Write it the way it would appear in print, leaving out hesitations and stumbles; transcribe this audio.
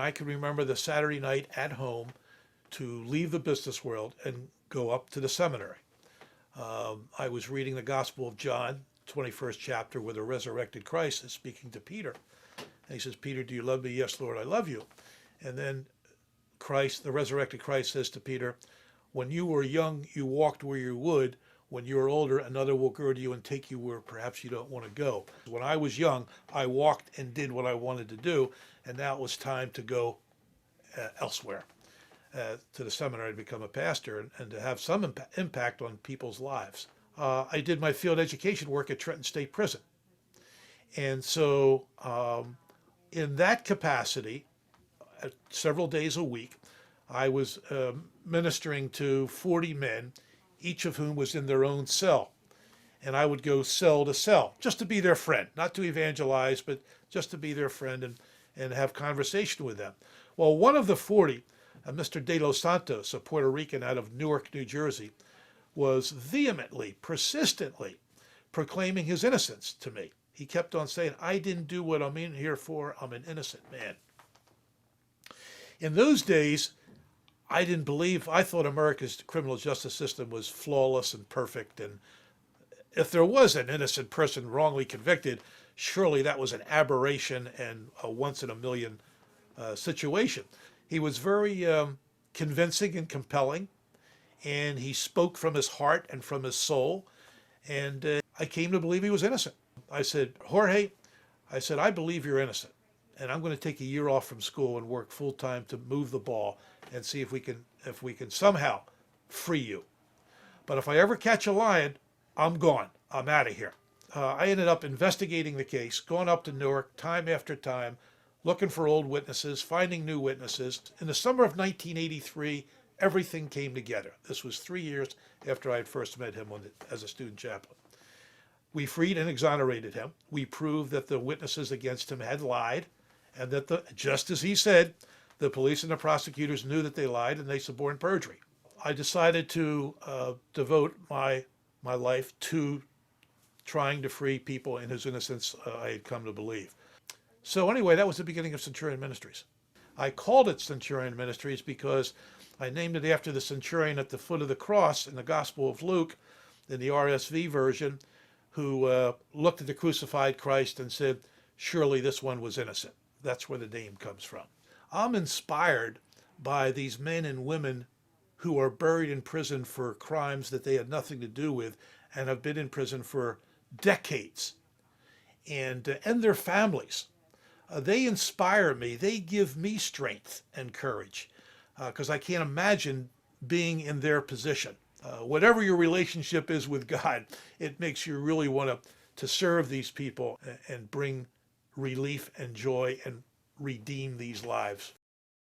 I can remember the Saturday night at home to leave the business world and go up to the seminary. I was reading the Gospel of John, 21st chapter, where the resurrected Christ is speaking to Peter. And he says, Peter, do you love me? Yes, Lord, I love you. And then Christ, the resurrected Christ, says to Peter, when you were young, you walked where you would. When you are older, another will gird you and take you where perhaps you don't want to go. When I was young, I walked and did what I wanted to do, and now it was time to go elsewhere, to the seminary to become a pastor and to have some impact on people's lives. I did my field education work at Trenton State Prison. And so in that capacity, several days a week, I was ministering to 40 men, each of whom was in their own cell. And I would go cell to cell, just to be their friend, not to evangelize, but just to be their friend and have conversation with them. Well, one of the 40, Mr. De Los Santos, a Puerto Rican out of Newark, New Jersey, was vehemently, persistently proclaiming his innocence to me. He kept on saying, I didn't do what I'm in here for. I'm an innocent man. In those days, I didn't believe, I thought America's criminal justice system was flawless and perfect. And if there was an innocent person wrongly convicted, surely that was an aberration and a once in a million situation. He was very convincing and compelling, and he spoke from his heart and from his soul. And I came to believe he was innocent. I said, Jorge, I believe you're innocent. And I'm going to take a year off from school and work full time to move the ball and see if we can somehow free you. But if I ever catch a lion, I'm gone. I'm out of here. I ended up investigating the case, going up to Newark time after time, looking for old witnesses, finding new witnesses. In the summer of 1983, everything came together. This was 3 years after I had first met him as a student chaplain. We freed and exonerated him. We proved that the witnesses against him had lied, and that, just as he said, the police and the prosecutors knew that they lied and they suborned perjury. I decided to devote my life to trying to free people in whose innocence I had come to believe. So anyway, that was the beginning of Centurion Ministries. I called it Centurion Ministries because I named it after the centurion at the foot of the cross in the Gospel of Luke, in the RSV version, who looked at the crucified Christ and said, surely this one was innocent. That's where the name comes from. I'm inspired by these men and women who are buried in prison for crimes that they had nothing to do with and have been in prison for decades, and their families. They inspire me. They give me strength and courage because I can't imagine being in their position. Whatever your relationship is with God, it makes you really want to serve these people and bring relief and joy and redeem these lives.